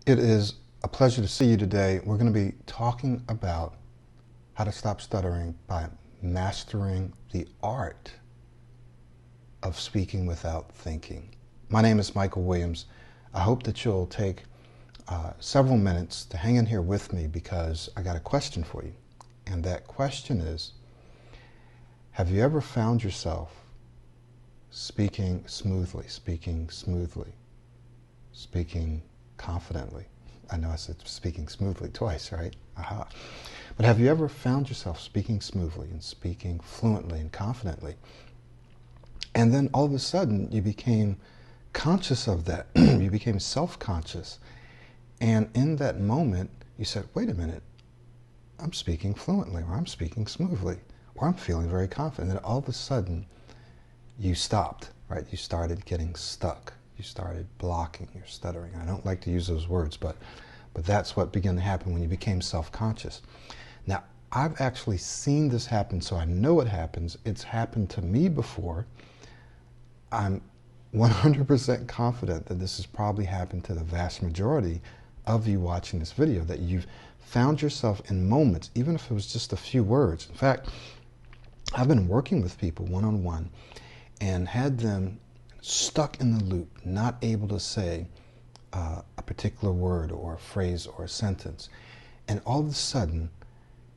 It is a pleasure to see you today. We're going to be talking about how to stop stuttering by mastering the art of speaking without thinking. My name is Michael Williams. I hope that you'll take several minutes to hang in here with me because I got a question for you. And that question is, have you ever found yourself speaking smoothly, speaking confidently? I know I said speaking smoothly twice, right? Aha. But have you ever found yourself speaking smoothly and speaking fluently and confidently? And then all of a sudden you became conscious of that. You became self-conscious. And in that moment, you said, wait a minute, I'm speaking fluently, or I'm speaking smoothly, or I'm feeling very confident. And then all of a sudden, you stopped, right? You started getting stuck. You started blocking your stuttering. I don't like to use those words, but that's what began to happen when you became self-conscious. Now, I've actually seen this happen, so I know it happens. It's happened to me before. I'm 100% confident that this has probably happened to the vast majority of you watching this video, that you've found yourself in moments, even if it was just a few words. In fact, I've been working with people one-on-one and had them stuck in the loop, not able to say a particular word or a phrase or a sentence. And all of a sudden,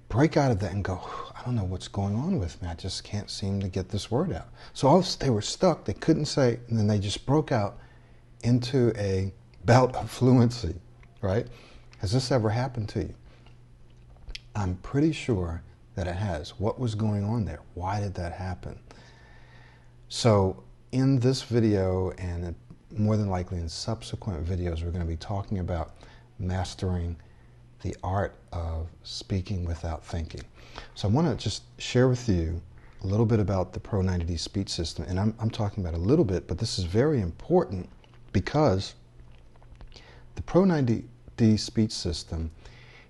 break out of that and go, I don't know what's going on with me. I just can't seem to get this word out. So they were stuck. They couldn't say, and then they just broke out into a bout of fluency, right? Has this ever happened to you? I'm pretty sure that it has. What was going on there? Why did that happen? So in this video, and more than likely in subsequent videos, we're going to be talking about mastering the art of speaking without thinking. So I want to just share with you a little bit about the Pro 90D speech system. And I'm talking about a little bit, but this is very important because the Pro 90D speech system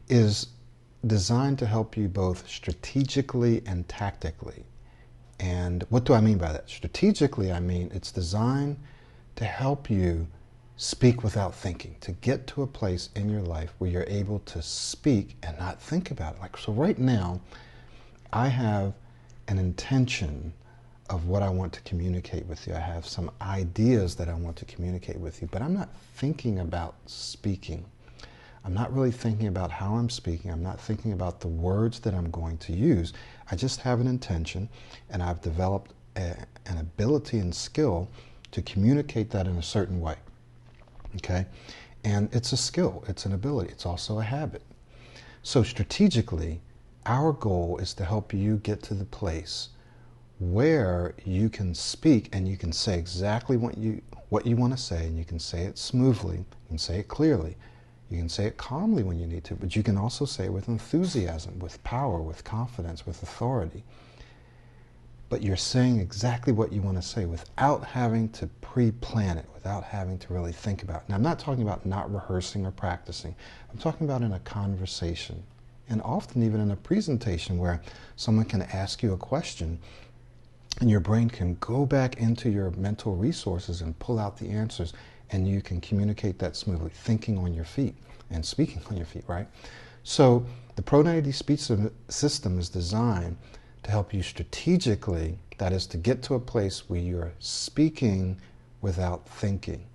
is designed to help you both strategically and tactically. And what do I mean by that? Strategically, I mean it's designed to help you speak without thinking, to get to a place in your life where you're able to speak and not think about it. Like, so right now, I have an intention of what I want to communicate with you. I have some ideas that I want to communicate with you, but I'm not thinking about speaking. I'm not really thinking about how I'm speaking. I'm not thinking about the words that I'm going to use. I just have an intention, and I've developed an ability and skill to communicate that in a certain way. Okay? And it's a skill, it's an ability, it's also a habit. So strategically, our goal is to help you get to the place where you can speak and you can say exactly what you want to say, and you can say it smoothly, you can say it clearly, you can say it calmly when you need to, but you can also say it with enthusiasm, with power, with confidence, with authority. But you're saying exactly what you want to say without having to pre-plan it, without having to really think about it. Now, I'm not talking about not rehearsing or practicing. I'm talking about in a conversation, and often even in a presentation where someone can ask you a question and your brain can go back into your mental resources and pull out the answers, and you can communicate that smoothly, thinking on your feet and speaking on your feet, right? So the Pro 90D speech system is designed to help you strategically, that is, to get to a place where you're speaking without thinking.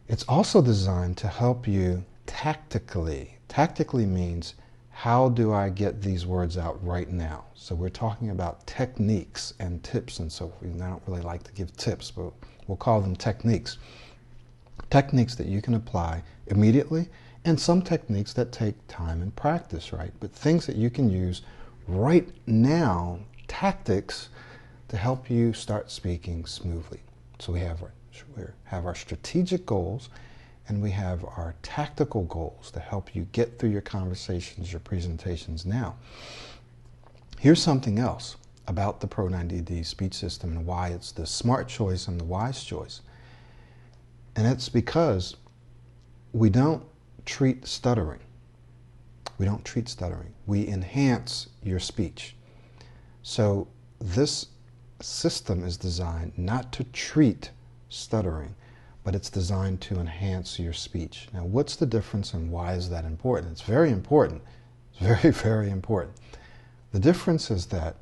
It's also designed to help you tactically. Tactically means, how do I get these words out right now? So we're talking about techniques and tips and so forth. I don't really like to give tips, but we'll call them techniques. Techniques that you can apply immediately, and some techniques that take time and practice, right? But things that you can use right now, tactics to help you start speaking smoothly. So we have our strategic goals, and we have our tactical goals to help you get through your conversations, your presentations now. Here's something else about the Pro 90D speech system and why it's the smart choice and the wise choice. And it's because we don't treat stuttering. We don't treat stuttering. We enhance your speech. So this system is designed not to treat stuttering, but it's designed to enhance your speech. Now, what's the difference and why is that important? It's very important. It's very, very important. The difference is that,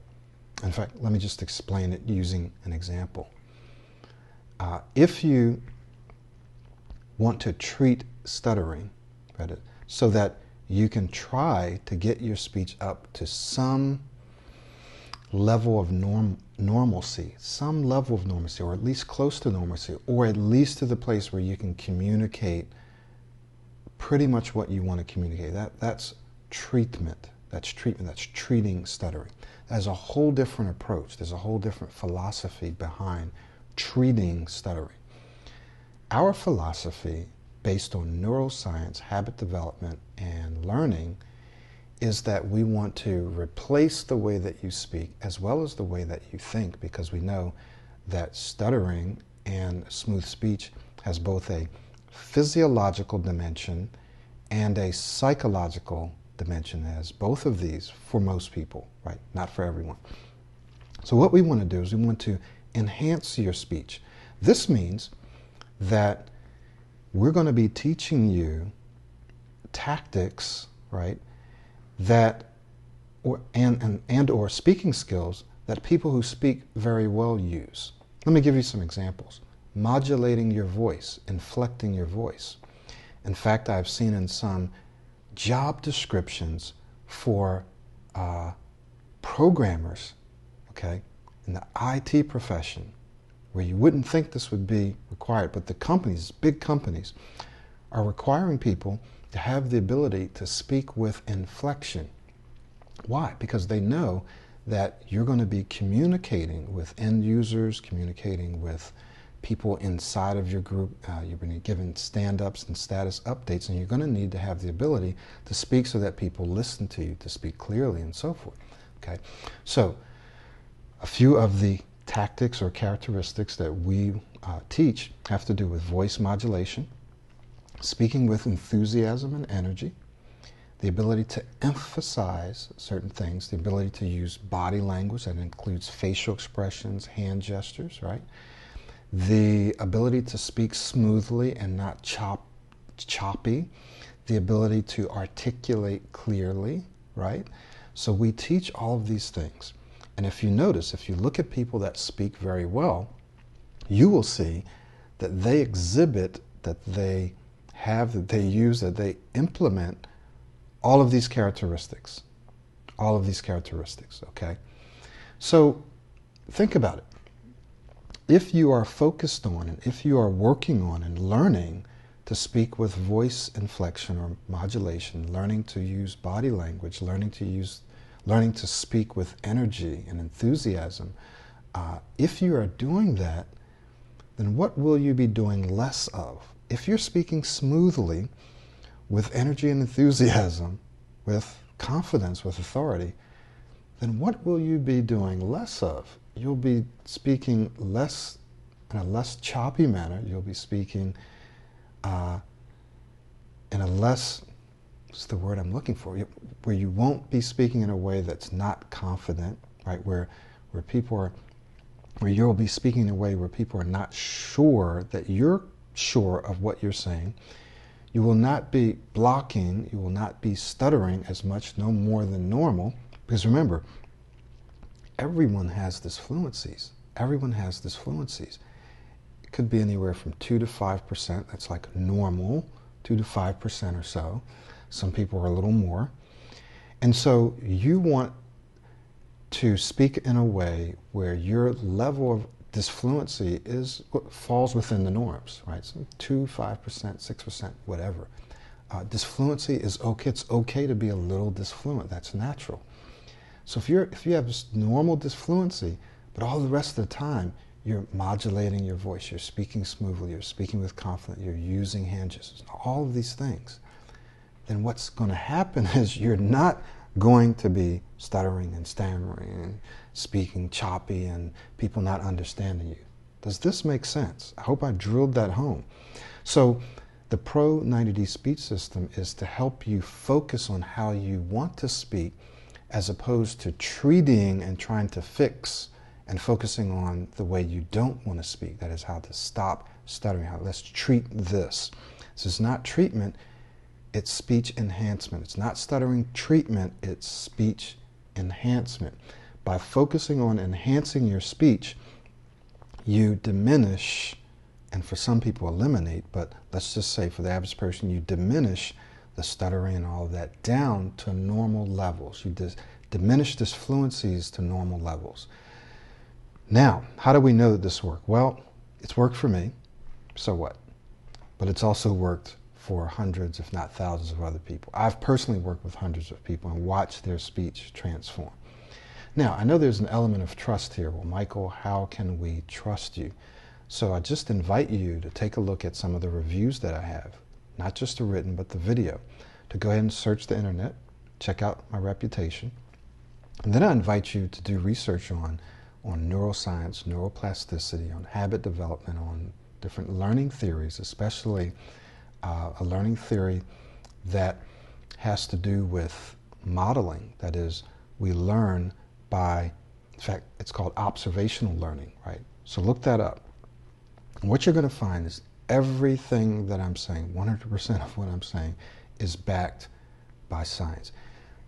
in fact, let me just explain it using an example. If you want to treat stuttering, right, so that you can try to get your speech up to some level of normalcy, or at least close to normalcy, or at least to the place where you can communicate pretty much what you want to communicate. That's treatment. That's treatment. That's treating stuttering. There's a whole different approach. There's a whole different philosophy behind treating stuttering. Our philosophy, based on neuroscience, habit development, and learning, is that we want to replace the way that you speak as well as the way that you think, because we know that stuttering and smooth speech has both a physiological dimension and a psychological dimension, as both of these for most people, right? Not for everyone. So what we want to do is we want to enhance your speech. This means that we're going to be teaching you tactics, right, that or speaking skills that people who speak very well use. Let me give you some examples. Modulating your voice, inflecting your voice. In fact, I've seen in some job descriptions for programmers, okay, in the IT profession, where you wouldn't think this would be required, but the companies, big companies, are requiring people to have the ability to speak with inflection. Why? Because they know that you're going to be communicating with end users, communicating with people inside of your group. You're going to be given stand-ups and status updates, and you're going to need to have the ability to speak so that people listen to you, to speak clearly, and so forth. Okay, so a few of the tactics or characteristics that we teach have to do with voice modulation, speaking with enthusiasm and energy, the ability to emphasize certain things, the ability to use body language that includes facial expressions, hand gestures, right? The ability to speak smoothly and not choppy, the ability to articulate clearly, right? So we teach all of these things. And if you notice, if you look at people that speak very well, you will see that they exhibit, that they have, that they use, that they implement all of these characteristics. All of these characteristics, okay? So think about it. If you are focused on, and if you are working on and learning to speak with voice inflection or modulation, learning to use body language, learning to speak with energy and enthusiasm, if you are doing that, then what will you be doing less of? If you're speaking smoothly, with energy and enthusiasm, with confidence, with authority, then what will you be doing less of? You'll be speaking less, in a less choppy manner. You'll be speaking in a less, what's the word I'm looking for? Where you won't be speaking in a way that's not confident, right? Where people are, where you'll be speaking in a way where people are not sure that you're sure of what you're saying. You will not be blocking, you will not be stuttering as much, no more than normal, because remember, everyone has these fluencies. Everyone has these fluencies. It could be anywhere from 2 to 5%. That's like normal, 2 to 5% or so. Some people are a little more. And so you want to speak in a way where your level of disfluency falls within the norms, right? So 2, 5%, 6%, whatever. Disfluency is okay. It's okay to be a little disfluent. That's natural. So if you have this normal disfluency, but all the rest of the time you're modulating your voice, you're speaking smoothly, you're speaking with confidence, you're using hand gestures, all of these things, then what's going to happen is you're not going to be stuttering and stammering and speaking choppy and people not understanding you. Does this make sense? I hope I drilled that home. So the Pro 90D speech system is to help you focus on how you want to speak, as opposed to treating and trying to fix and focusing on the way you don't want to speak. That is how to stop stuttering. Let's treat this. This is not treatment, it's speech enhancement. It's not stuttering treatment, it's speech enhancement. By focusing on enhancing your speech, you diminish, and for some people eliminate, but let's just say for the average person, you diminish the stuttering and all of that down to normal levels. You diminish this fluencies to normal levels. Now, how do we know that this worked? Well, it's worked for me, so what? But it's also worked for hundreds, if not thousands of other people. I've personally worked with hundreds of people and watched their speech transform. Now, I know there's an element of trust here. Well, Michael, how can we trust you? So I just invite you to take a look at some of the reviews that I have, not just the written, but the video, to go ahead and search the internet, check out my reputation, and then I invite you to do research on neuroscience, neuroplasticity, on habit development, on different learning theories, especially a learning theory that has to do with modeling. That is, we learn by, in fact, it's called observational learning, right? So look that up. And what you're going to find is everything that I'm saying, 100% of what I'm saying, is backed by science.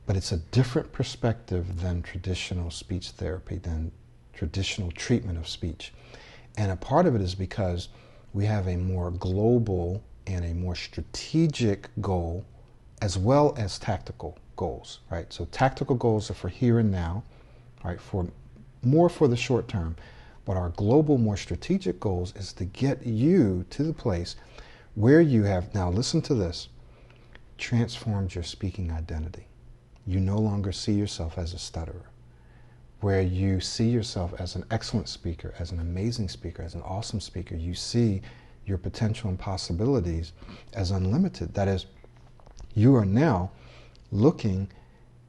But it's a different perspective than traditional speech therapy, than traditional treatment of speech. And a part of it is because we have a more global and a more strategic goal, as well as tactical goals, right? So tactical goals are for here and now, right? For the short term. But our global, more strategic goals is to get you to the place where you have, now listen to this, transformed your speaking identity. You no longer see yourself as a stutterer, where you see yourself as an excellent speaker, as an amazing speaker, as an awesome speaker. You see your potential and possibilities as unlimited. That is, you are now looking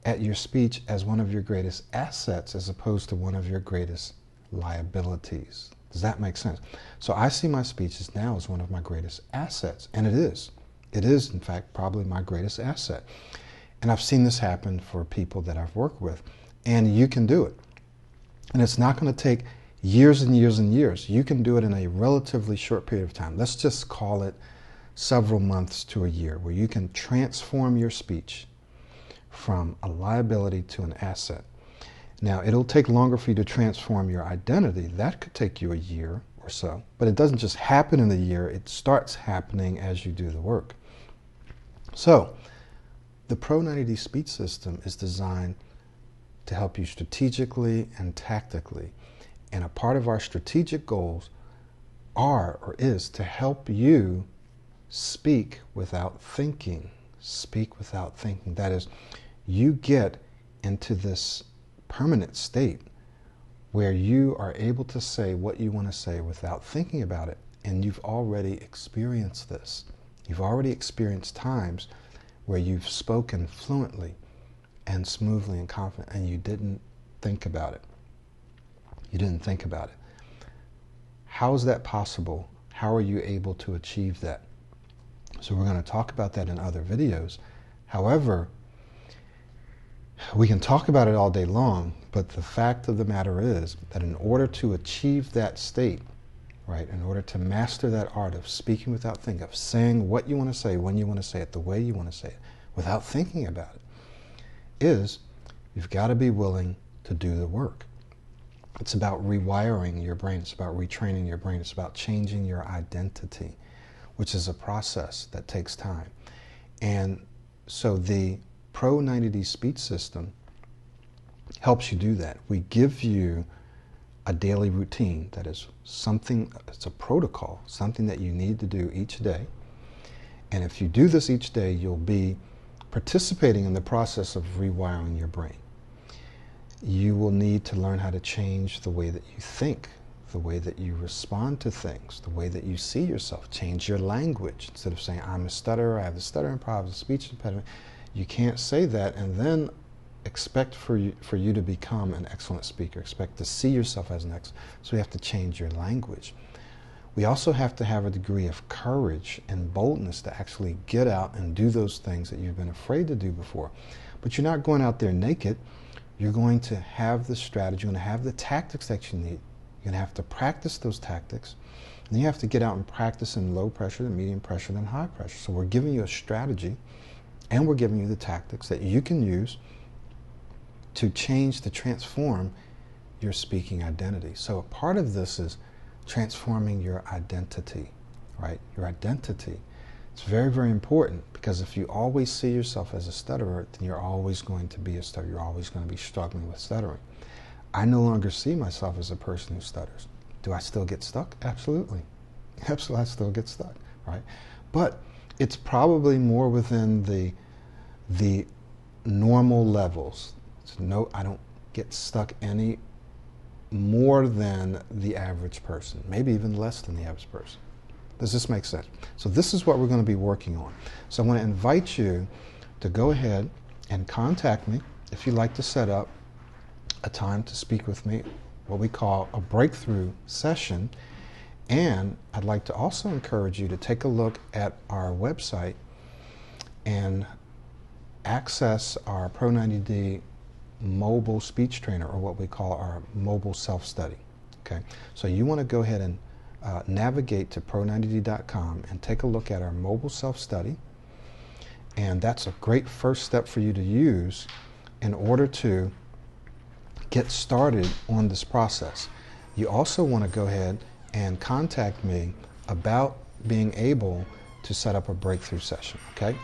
at your speech as one of your greatest assets as opposed to one of your greatest liabilities. Does that make sense? So I see my speech as now as one of my greatest assets, and it is. It is, in fact, probably my greatest asset. And I've seen this happen for people that I've worked with, and you can do it. And it's not going to take years and years and years. You can do it in a relatively short period of time. Let's just call it several months to a year, where you can transform your speech from a liability to an asset. Now, it'll take longer for you to transform your identity. That could take you a year or so, but it doesn't just happen in a year. It starts happening as you do the work. So, the Pro 90D speech system is designed to help you strategically and tactically. And a part of our strategic goals is to help you speak without thinking. Speak without thinking. That is, you get into this permanent state where you are able to say what you want to say without thinking about it. And you've already experienced this. You've already experienced times where you've spoken fluently and smoothly and confidently, and you didn't think about it. You didn't think about it. How is that possible? How are you able to achieve that? So we're going to talk about that in other videos. However, we can talk about it all day long, but the fact of the matter is that in order to achieve that state, right, in order to master that art of speaking without thinking, of saying what you want to say, when you want to say it, the way you want to say it, without thinking about it, is you've got to be willing to do the work. It's about rewiring your brain. It's about retraining your brain. It's about changing your identity, which is a process that takes time. And so the Pro 90D speech system helps you do that. We give you a daily routine that is something, it's a protocol, something that you need to do each day. And if you do this each day, you'll be participating in the process of rewiring your brain. You will need to learn how to change the way that you think, the way that you respond to things, the way that you see yourself. Change your language. Instead of saying, I'm a stutterer, I have a stuttering problem, a speech impediment, you can't say that and then expect for you to become an excellent speaker. Expect to see yourself as an excellent. So you have to change your language. We also have to have a degree of courage and boldness to actually get out and do those things that you've been afraid to do before. But you're not going out there naked. You're going to have the strategy, you're going to have the tactics that you need. You're going to have to practice those tactics. And you have to get out and practice in low pressure, then medium pressure, then high pressure. So we're giving you a strategy, and we're giving you the tactics that you can use to change, to transform your speaking identity. So a part of this is transforming your identity, right? Your identity. It's very, very important, because if you always see yourself as a stutterer, then you're always going to be a stutterer. You're always going to be struggling with stuttering. I no longer see myself as a person who stutters. Do I still get stuck? Absolutely. Absolutely, I still get stuck, right? But it's probably more within the normal levels. So no, I don't get stuck any more than the average person, maybe even less than the average person. Does this make sense? So this is what we're going to be working on. So I want to invite you to go ahead and contact me if you'd like to set up a time to speak with me, what we call a breakthrough session. And I'd like to also encourage you to take a look at our website and access our Pro 90D mobile speech trainer, or what we call our mobile self-study. Okay, so you want to go ahead and navigate to pro90d.com and take a look at our mobile self-study, and that's a great first step for you to use in order to get started on this process. You also want to go ahead and contact me about being able to set up a breakthrough session. Okay.